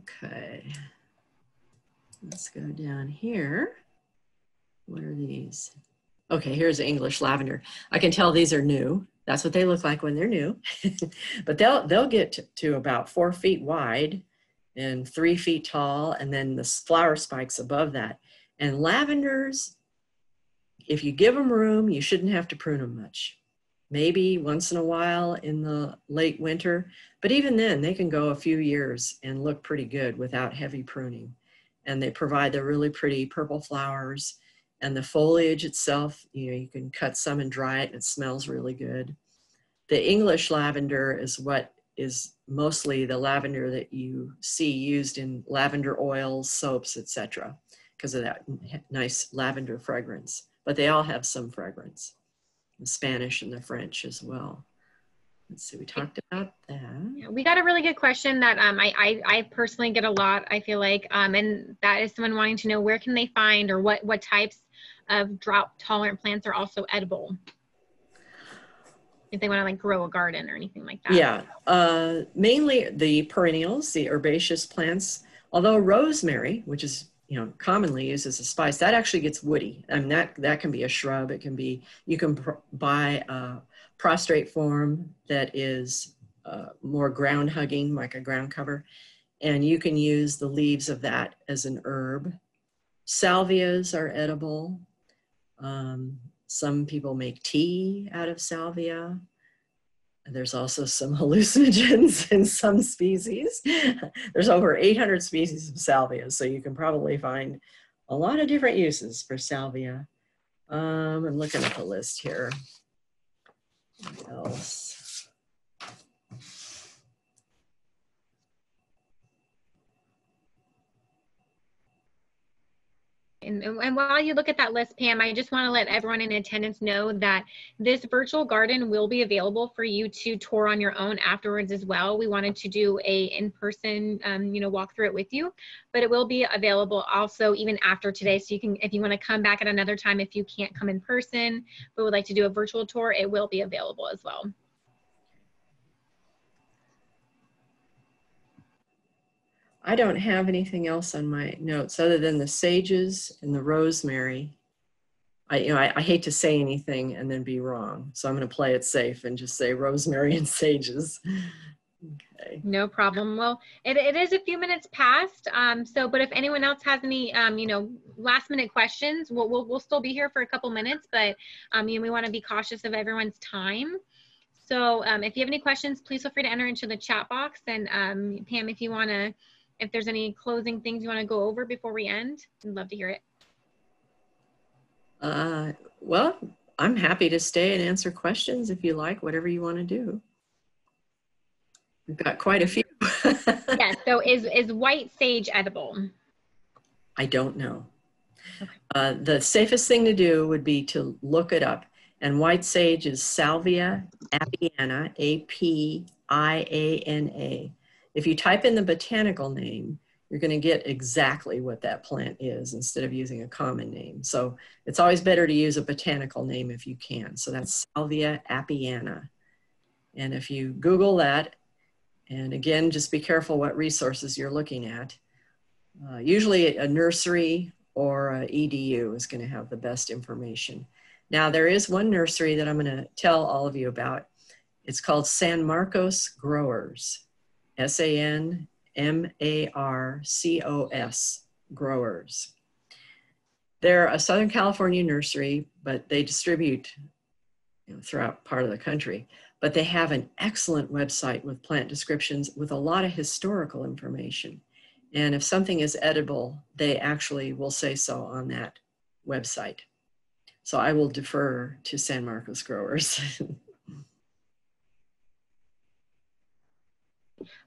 Okay, let's go down here. What are these? Okay, here's English lavender. I can tell these are new. That's what they look like when they're new. But they'll get to about 4 feet wide and 3 feet tall, and then the flower spikes above that. And lavenders, if you give them room, you shouldn't have to prune them much. Maybe once in a while in the late winter, but even then they can go a few years and look pretty good without heavy pruning. And they provide the really pretty purple flowers, and the foliage itself, you know, you can cut some and dry it and it smells really good. The English lavender is what is mostly the lavender that you see used in lavender oils, soaps, etc., because of that nice lavender fragrance. But they all have some fragrance, the Spanish and the French as well. Let's see, we talked about that. Yeah, we got a really good question that I personally get a lot, I feel like, and that is someone wanting to know where can they find, or what types of drought tolerant plants are also edible, if they want to like grow a garden or anything like that. Yeah, mainly the perennials, the herbaceous plants, although rosemary, which is you know, commonly used as a spice, that actually gets woody. I mean, that can be a shrub. It can be, you can buy a prostrate form that is more ground hugging, like a ground cover, and you can use the leaves of that as an herb. Salvias are edible. Some people make tea out of salvia. There's also some hallucinogens in some species. There's over 800 species of salvia, so you can probably find a lot of different uses for salvia. I'm looking at the list here. What else? And while you look at that list, Pam, I just want to let everyone in attendance know that this virtual garden will be available for you to tour on your own afterwards as well. We wanted to do a in-person, you know, walk through it with you, but it will be available also even after today. So you can, if you want to come back at another time, if you can't come in person, but would like to do a virtual tour, it will be available as well. I don't have anything else on my notes other than the sages and the rosemary. I hate to say anything and then be wrong, so I'm going to play it safe and just say rosemary and sages. Okay. No problem. Well, it is a few minutes past. But if anyone else has any, you know, last minute questions, we'll still be here for a couple minutes, but you know, we want to be cautious of everyone's time. So if you have any questions, please feel free to enter into the chat box. And Pam, if you want to, if there's any closing things you want to go over before we end, I'd love to hear it. Well, I'm happy to stay and answer questions if you like, whatever you want to do. We've got quite a few. Yes, so is white sage edible? I don't know. Okay. The safest thing to do would be to look it up. And white sage is Salvia apiana, A-P-I-A-N-A. If you type in the botanical name, you're going to get exactly what that plant is instead of using a common name. So it's always better to use a botanical name if you can. So that's Salvia apiana. And if you Google that, and again, just be careful what resources you're looking at. Usually a nursery or a EDU is going to have the best information. Now there is one nursery that I'm going to tell all of you about. It's called San Marcos Growers. S-A-N-M-A-R-C-O-S, Growers. They're a Southern California nursery, but they distribute, you know, throughout part of the country. But they have an excellent website with plant descriptions with a lot of historical information. And if something is edible, they actually will say so on that website. So I will defer to San Marcos Growers.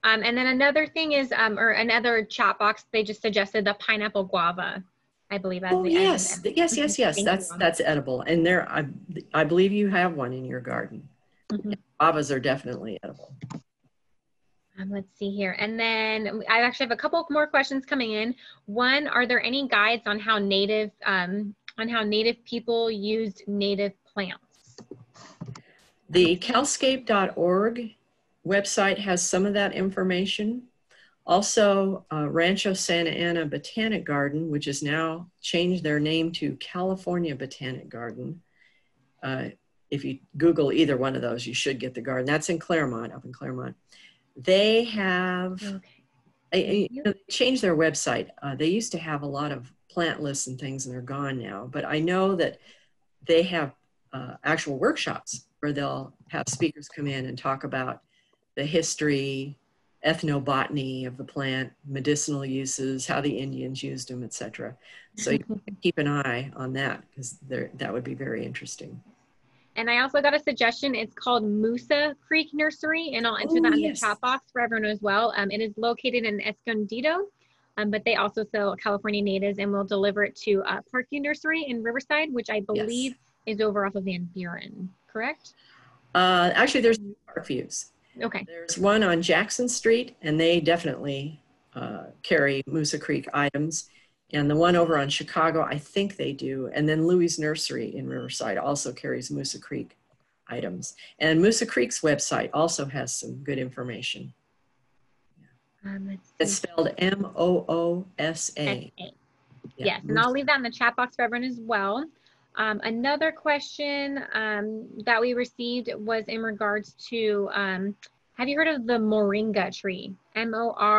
And then another thing is, or another chat box, they just suggested the pineapple guava, I believe. As yes. That's edible. And there, I believe you have one in your garden. Mm-hmm. Guavas are definitely edible. Let's see here. And then I actually have a couple more questions coming in. One, are there any guides on how native people used native plants? The calscape.org website has some of that information. Also, Rancho Santa Ana Botanic Garden, which has now changed their name to California Botanic Garden. If you Google either one of those, you should get the garden. That's in Claremont, up in Claremont. They have they changed their website. They used to have a lot of plant lists and things, and they're gone now. But I know that they have actual workshops where they'll have speakers come in and talk about the history, ethnobotany of the plant, medicinal uses, how the Indians used them, etc. So you can keep an eye on that because that would be very interesting. And I also got a suggestion. It's called Moosa Creek Nursery, and I'll enter that in the chat box for everyone as well. It is located in Escondido, but they also sell California natives and will deliver it to Parkview Nursery in Riverside, which I believe is over off of Van Buren, correct? Actually, there's two Parkviews. Okay. There's one on Jackson Street, and they definitely carry Moosa Creek items. And the one over on Chicago, I think they do. And then Louis Nursery in Riverside also carries Moosa Creek items. And Moosa Creek's website also has some good information. It's spelled M-O-O-S-A. Yes, and I'll leave that in the chat box for everyone as well. Another question that we received was in regards to, have you heard of the moringa tree? M-O-R-I-N-G-A?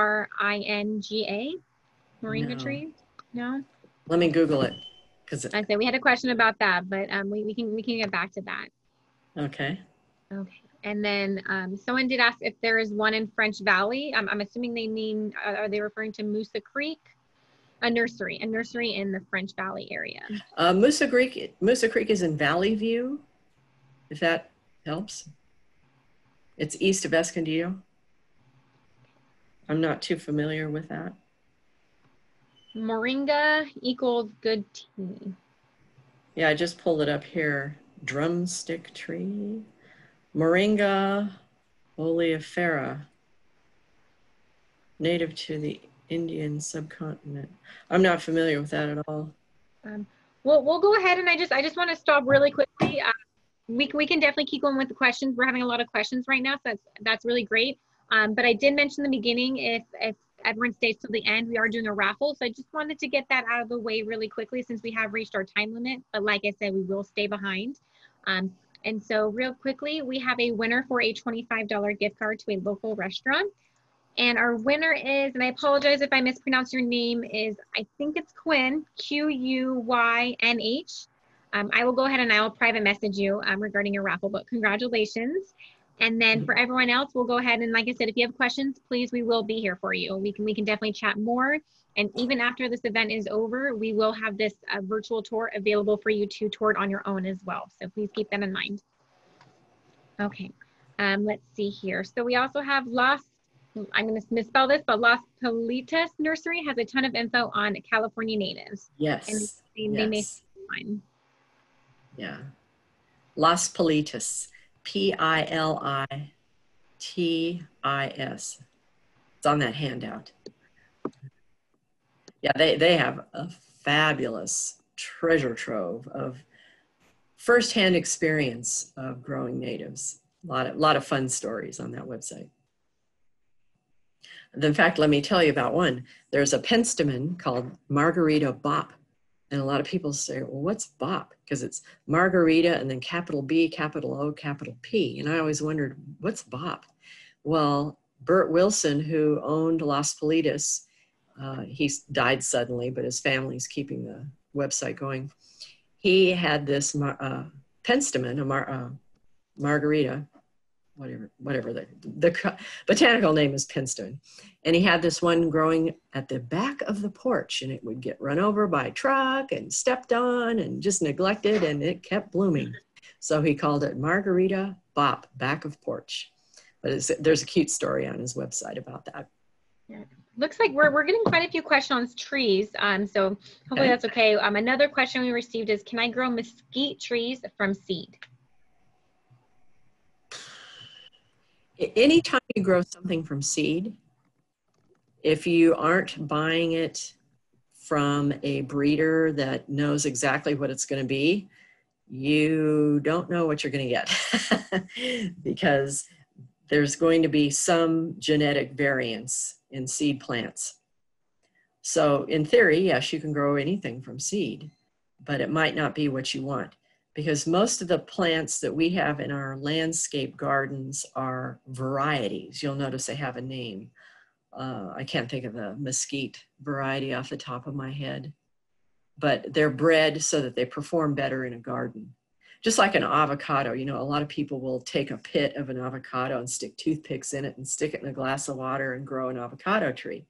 Moringa tree? No? Let me Google it. I said we had a question about that, but we can get back to that. Okay. Okay. And then someone did ask if there is one in French Valley. I'm assuming they mean, are they referring to Moosa Creek? A nursery in the French Valley area. Moosa Creek is in Valley View, if that helps. It's east of Escondido. I'm not too familiar with that. Moringa equals good tea. Yeah, I just pulled it up here. Drumstick tree. Moringa oleifera. Native to the Indian subcontinent. I'm not familiar with that at all. We'll go ahead, and I just want to stop really quickly. We can definitely keep going with the questions. We're having a lot of questions right now, so that's really great. But I did mention in the beginning, if everyone stays till the end, we are doing a raffle. So I just wanted to get that out of the way really quickly since we have reached our time limit. But like I said, we will stay behind. And so real quickly, we have a winner for a $25 gift card to a local restaurant. And our winner is, and I apologize if I mispronounce your name, is, I think it's Quinn, Q-U-Y-N-H. I will go ahead and I will private message you regarding your raffle, but congratulations. And then for everyone else, we'll go ahead and, like I said, if you have questions, please, we will be here for you. We can definitely chat more. And even after this event is over, we will have this virtual tour available for you to tour it on your own as well. So please keep that in mind. Okay, let's see here. So we also have I'm going to misspell this, but Las Politas Nursery has a ton of info on California natives. Yes. And they may find. Yeah. Las Politas. P-I-L-I-T-I-S. It's on that handout. Yeah, they have a fabulous treasure trove of firsthand experience of growing natives. A lot of fun stories on that website. In fact, let me tell you about one. There's a penstemon called Margarita Bop. And a lot of people say, well, what's Bop? Because it's Margarita and then capital B, capital O, capital P. And I always wondered, what's Bop? Well, Bert Wilson, who owned Las Politas, he died suddenly, but his family's keeping the website going. He had this penstemon, a Margarita, whatever the botanical name is penstemon. And he had this one growing at the back of the porch, and it would get run over by a truck and stepped on and just neglected, and it kept blooming. So he called it Margarita Bop, back of porch. But there's a cute story on his website about that. Yeah. Looks like we're getting quite a few questions on trees. So hopefully that's okay. Another question we received is, can I grow mesquite trees from seed? Anytime you grow something from seed, if you aren't buying it from a breeder that knows exactly what it's going to be, you don't know what you're going to get because there's going to be some genetic variance in seed plants. So in theory, yes, you can grow anything from seed, but it might not be what you want. Because most of the plants that we have in our landscape gardens are varieties. You'll notice they have a name. I can't think of the mesquite variety off the top of my head, but they're bred so that they perform better in a garden. Just like an avocado, you know, a lot of people will take a pit of an avocado and stick toothpicks in it and stick it in a glass of water and grow an avocado tree.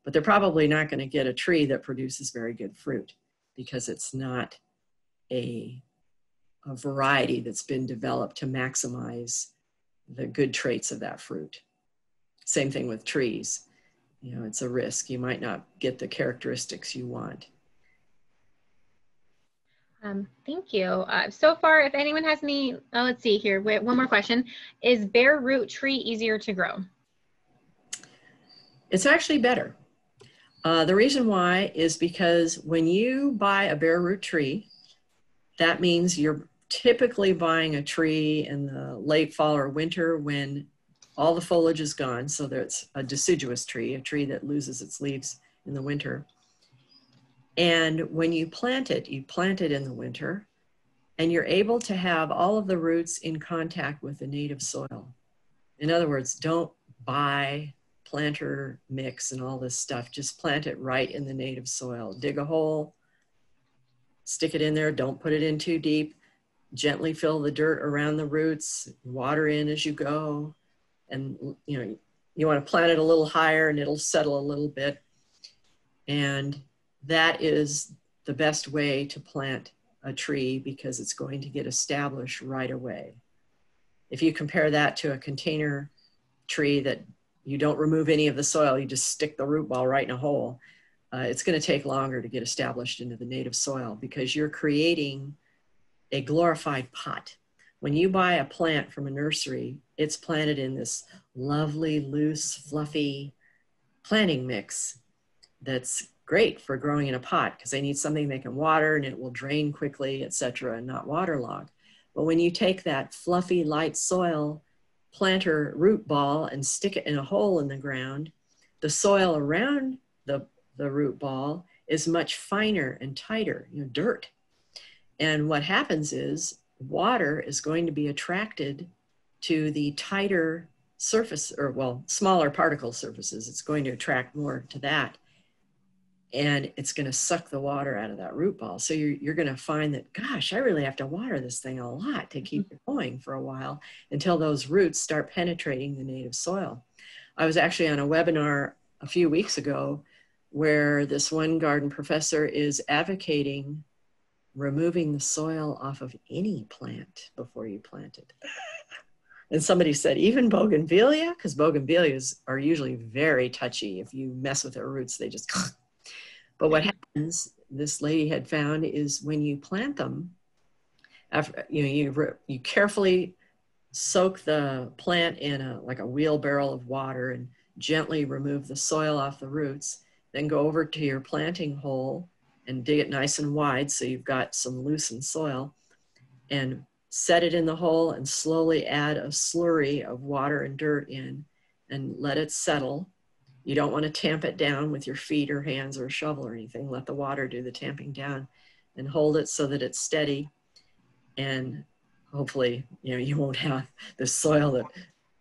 But they're probably not going to get a tree that produces very good fruit because it's not a variety that's been developed to maximize the good traits of that fruit. Same thing with trees. You know, it's a risk. You might not get the characteristics you want. Thank you. So far, if anyone has any, let's see here. Wait, one more question. Is bare root tree easier to grow? It's actually better. The reason why is because when you buy a bare root tree, that means you're typically buying a tree in the late fall or winter when all the foliage is gone. So that's a deciduous tree, a tree that loses its leaves in the winter. And when you plant it in the winter, and you're able to have all of the roots in contact with the native soil. In other words, don't buy planter mix and all this stuff. Just plant it right in the native soil. Dig a hole, stick it in there. Don't put it in too deep. Gently fill the dirt around the roots, water in as you go. And you want to plant it a little higher and it'll settle a little bit. And that is the best way to plant a tree because it's going to get established right away. If you compare that to a container tree that you don't remove any of the soil, you just stick the root ball right in a hole, it's going to take longer to get established into the native soil because you're creating a glorified pot. When you buy a plant from a nursery, it's planted in this lovely, loose, fluffy planting mix that's great for growing in a pot because they need something they can water and it will drain quickly, etc., and not waterlog. But when you take that fluffy, light soil planter root ball and stick it in a hole in the ground, the soil around the root ball is much finer and tighter, dirt. And what happens is water is going to be attracted to the tighter surface, or well, smaller particle surfaces. It's going to attract more to that. And it's going to suck the water out of that root ball. So you're going to find that, gosh, I really have to water this thing a lot to keep it going for a while until those roots start penetrating the native soil. I was actually on a webinar a few weeks ago where this one garden professor is advocating removing the soil off of any plant before you plant it. And somebody said, even bougainvillea? Because bougainvilleas are usually very touchy. If you mess with their roots, they just... But what happens, this lady had found, is when you plant them, after you carefully soak the plant in like a wheelbarrow of water and gently remove the soil off the roots, then go over to your planting hole and dig it nice and wide so you've got some loosened soil, and set it in the hole and slowly add a slurry of water and dirt in and let it settle. You don't want to tamp it down with your feet or hands or a shovel or anything. Let the water do the tamping down and hold it so that it's steady. And hopefully, you won't have this soil that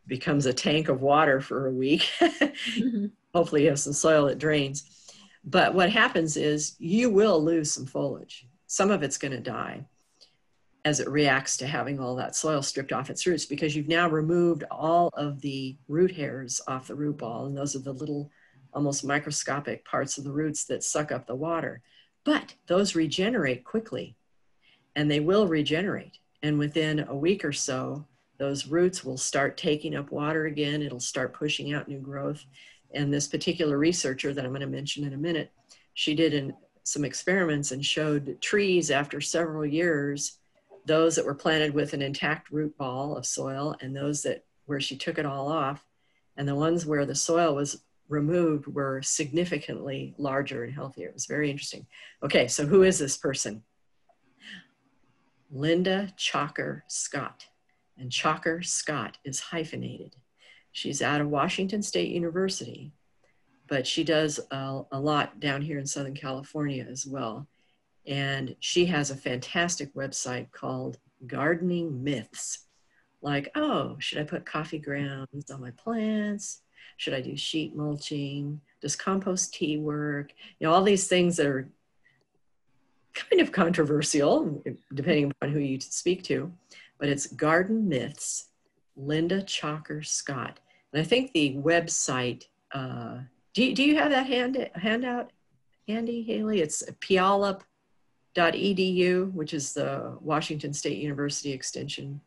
becomes a tank of water for a week. Mm-hmm. Hopefully you have some soil that drains. But what happens is you will lose some foliage. Some of it's going to die as it reacts to having all that soil stripped off its roots, because you've now removed all of the root hairs off the root ball. And those are the little, almost microscopic parts of the roots that suck up the water. But those regenerate quickly, and they will regenerate. And within a week or so, those roots will start taking up water again. It'll start pushing out new growth. And this particular researcher that I'm going to mention in a minute, she did some experiments and showed trees after several years, those that were planted with an intact root ball of soil and those where she took it all off, and the ones where the soil was removed were significantly larger and healthier. It was very interesting. Okay, so who is this person? Linda Chalker Scott. And Chalker Scott is hyphenated. She's out of Washington State University, but she does a lot down here in Southern California as well. And she has a fantastic website called Gardening Myths. Like, oh, should I put coffee grounds on my plants? Should I do sheet mulching? Does compost tea work? All these things that are kind of controversial, depending upon who you speak to. But it's Garden Myths, Linda Chalker Scott. And I think the website, do you have that handout handy, Haley? It's Puyallup.edu, which is the Washington State University Extension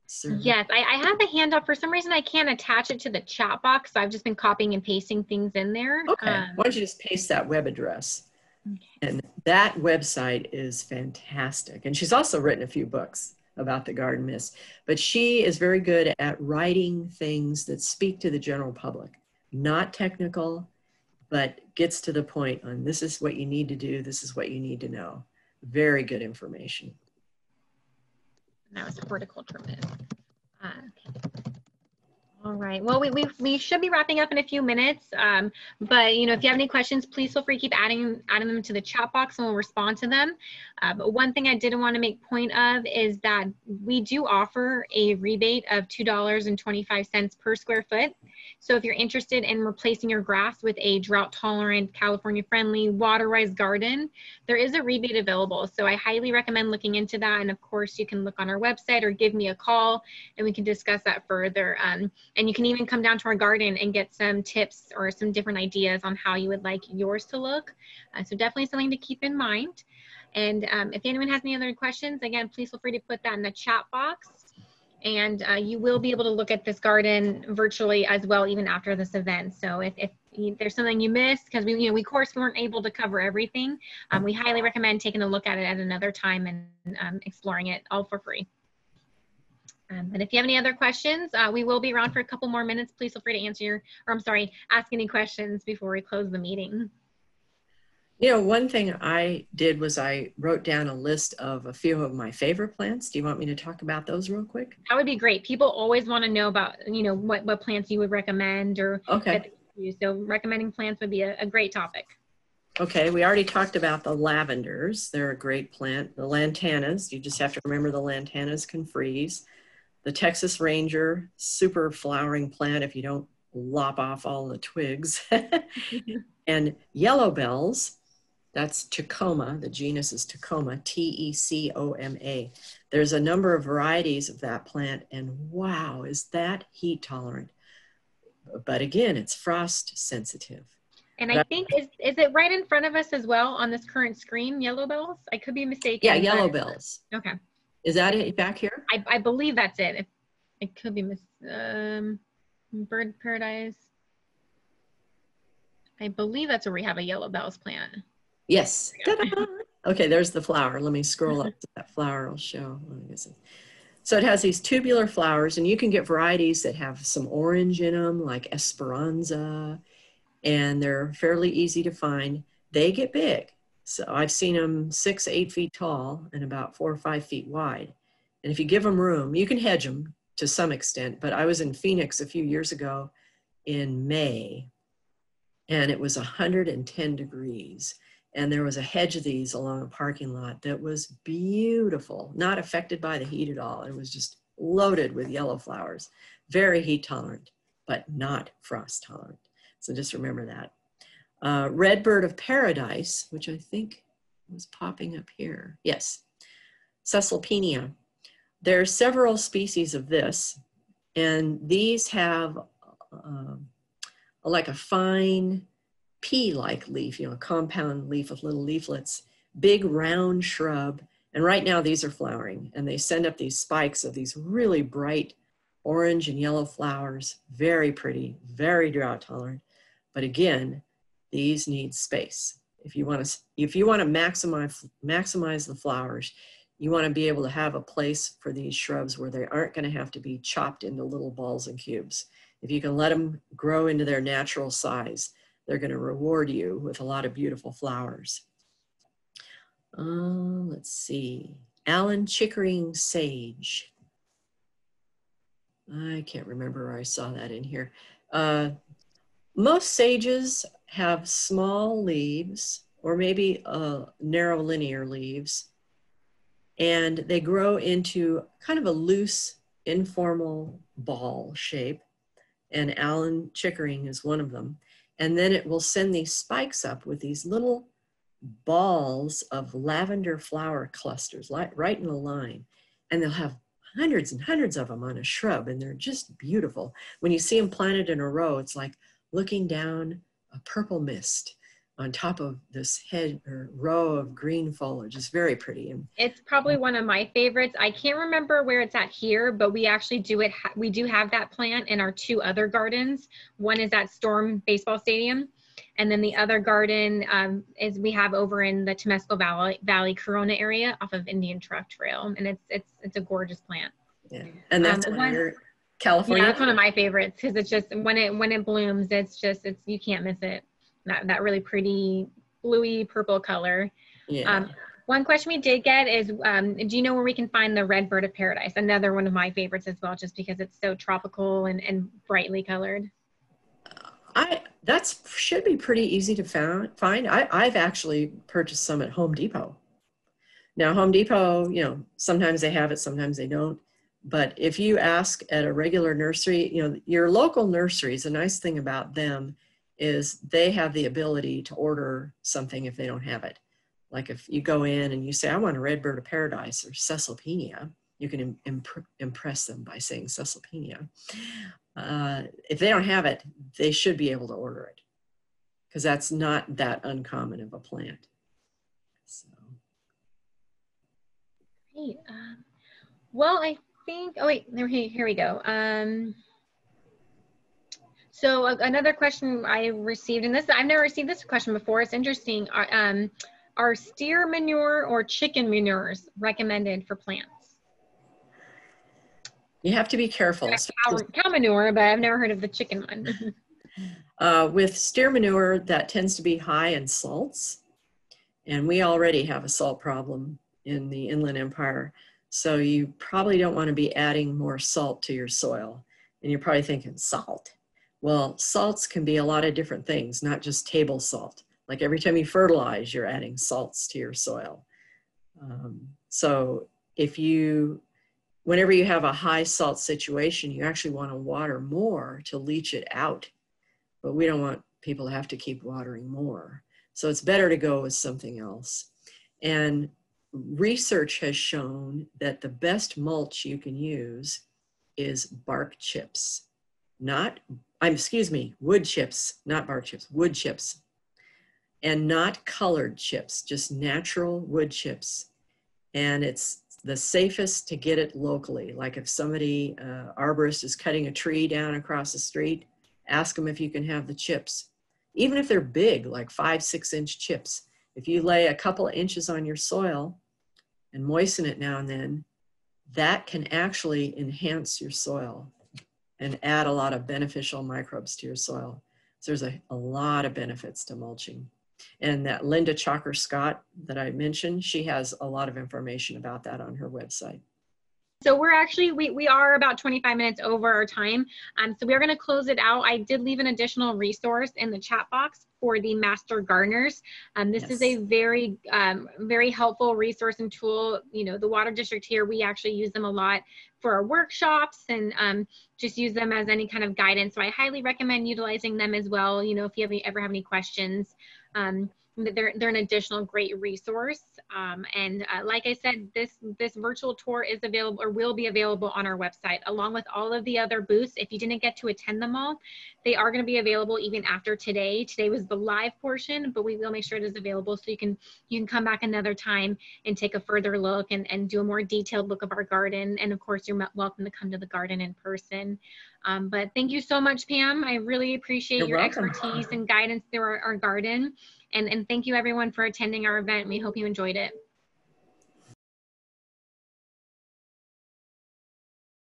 server. Yes, I have the handout. For some reason, I can't attach it to the chat box, so I've just been copying and pasting things in there. Okay, why don't you just paste that web address? Okay. And that website is fantastic. And she's also written a few books about the garden myths, but she is very good at writing things that speak to the general public, not technical, but gets to the point on this is what you need to do, this is what you need to know. Very good information. That was a horticulture myth. Okay. All right. Well, we should be wrapping up in a few minutes. But you know, if you have any questions, please feel free to keep adding them to the chat box, and we'll respond to them. But one thing I did want to make point of is that we do offer a rebate of $2.25 per square foot. So if you're interested in replacing your grass with a drought-tolerant, California-friendly, water-wise garden, there is a rebate available. So I highly recommend looking into that. And of course, you can look on our website or give me a call, and we can discuss that further. And you can even come down to our garden and get some tips or some different ideas on how you would like yours to look. So definitely something to keep in mind. And if anyone has any other questions, again, please feel free to put that in the chat box. And you will be able to look at this garden virtually as well, even after this event. So if there's something you missed, because we of course weren't able to cover everything, we highly recommend taking a look at it at another time and exploring it all for free. And if you have any other questions, we will be around for a couple more minutes. Please feel free to ask any questions before we close the meeting. You know, one thing I did was I wrote down a list of a few of my favorite plants. Do you want me to talk about those real quick? That would be great. People always want to know about, what plants you would recommend or okay. So recommending plants would be a great topic. Okay, we already talked about the lavenders. They're a great plant. The lantanas, you just have to remember the lantanas can freeze. The Texas Ranger, super flowering plant if you don't lop off all the twigs. And yellow bells, that's Tecoma. The genus is Tecoma, T-E-C-O-M-A. There's a number of varieties of that plant, and wow, is that heat tolerant. But again, it's frost sensitive. And I think, is it right in front of us as well on this current screen, yellow bells? I could be mistaken. Yeah, yellow bells. Okay. Is that it back here? I believe that's it. It could be Bird Paradise. I believe that's where we have a yellow bells plant. Yes. Okay, there's the flower. Let me scroll up to that flower. I'll show. So it has these tubular flowers, and you can get varieties that have some orange in them, like Esperanza, and they're fairly easy to find. They get big. So I've seen them 6 to 8 feet tall and about 4 or 5 feet wide. And if you give them room, you can hedge them to some extent. But I was in Phoenix a few years ago in May, and it was 110 degrees. And there was a hedge of these along a parking lot that was beautiful, not affected by the heat at all. It was just loaded with yellow flowers, very heat tolerant, but not frost tolerant. So just remember that. Red Bird of Paradise, which I think was popping up here. Yes, Caesalpinia. There are several species of this, and these have like a fine pea-like leaf, a compound leaf with little leaflets, big round shrub. And right now these are flowering, and they send up these spikes of these really bright orange and yellow flowers. Very pretty, very drought tolerant. But again, these need space. If you want to maximize the flowers, you want to be able to have a place for these shrubs where they aren't going to have to be chopped into little balls and cubes. If you can let them grow into their natural size, they're going to reward you with a lot of beautiful flowers. Let's see. Allen Chickering Sage. I can't remember where I saw that in here. Most sages have small leaves, or maybe narrow linear leaves, and they grow into kind of a loose, informal ball shape, and Allen Chickering is one of them. And then it will send these spikes up with these little balls of lavender flower clusters, right in a line. And they'll have hundreds and hundreds of them on a shrub, and they're just beautiful. When you see them planted in a row, it's like looking down a purple mist on top of this row of green foliage. It's very pretty. And it's probably one of my favorites. I can't remember where it's at here, but we actually do we do have that plant in our 2 other gardens. One is at Storm Baseball Stadium, and then the other garden is we have over in the Temescal Valley Corona area off of Indian Truck Trail, and it's a gorgeous plant. Yeah, and that's California. Yeah, that's one of my favorites, because it's just when it blooms, it's you can't miss it. That really pretty bluey purple color. Yeah. One question we did get is, do you know where we can find the red bird of paradise? Another one of my favorites as well, just because it's so tropical and brightly colored. That should be pretty easy to find. I've actually purchased some at Home Depot. Now, Home Depot, you know, sometimes they have it, sometimes they don't. But if you ask at a regular nursery, you know, your local nurseries, the nice thing about them is they have the ability to order something if they don't have it. Like if you go in and you say, I want a red bird of paradise or Caesalpinia, you can impress them by saying Caesalpinia. If they don't have it, they should be able to order it because that's not that uncommon of a plant. So. Great. Well, I think, oh wait, here we go. So another question I received, and this, I've never received this question before. It's interesting. Are steer manure or chicken manures recommended for plants? You have to be careful. Cow manure, but I've never heard of the chicken one. With steer manure, that tends to be high in salts. And we already have a salt problem in the Inland Empire. So you probably don't want to be adding more salt to your soil. And you're probably thinking, salt. Well, salts can be a lot of different things, not just table salt. Like every time you fertilize, you're adding salts to your soil. So whenever you have a high salt situation, you actually want to water more to leach it out. But we don't want people to have to keep watering more. So it's better to go with something else. And research has shown that the best mulch you can use is bark chips. Wood chips, not bark chips, wood chips. And not colored chips, just natural wood chips. And it's the safest to get it locally. Like if somebody, arborist is cutting a tree down across the street, ask them if you can have the chips. Even if they're big, like 5-6 inch chips. If you lay a couple of inches on your soil and moisten it now and then, that can actually enhance your soil and add a lot of beneficial microbes to your soil. So there's a lot of benefits to mulching. And that Linda Chalker-Scott that I mentioned, she has a lot of information about that on her website. So we're actually, we are about 25 minutes over our time. So we are going to close it out. I did leave an additional resource in the chat box for the master gardeners. This is a very, very helpful resource and tool. You know, the Water District here, we actually use them a lot for our workshops and just use them as any kind of guidance. So I highly recommend utilizing them as well. You know, if you ever have any questions, they're an additional great resource. Like I said, this virtual tour is available or will be available on our website along with all of the other booths. If you didn't get to attend them all, they are going to be available even after today. Today was the live portion, but we will make sure it is available so you can come back another time and take a further look and do a more detailed look of our garden. And of course, you're welcome to come to the garden in person. But thank you so much, Pam. I really appreciate your expertise and guidance through our garden. And thank you everyone for attending our event. We hope you enjoyed it.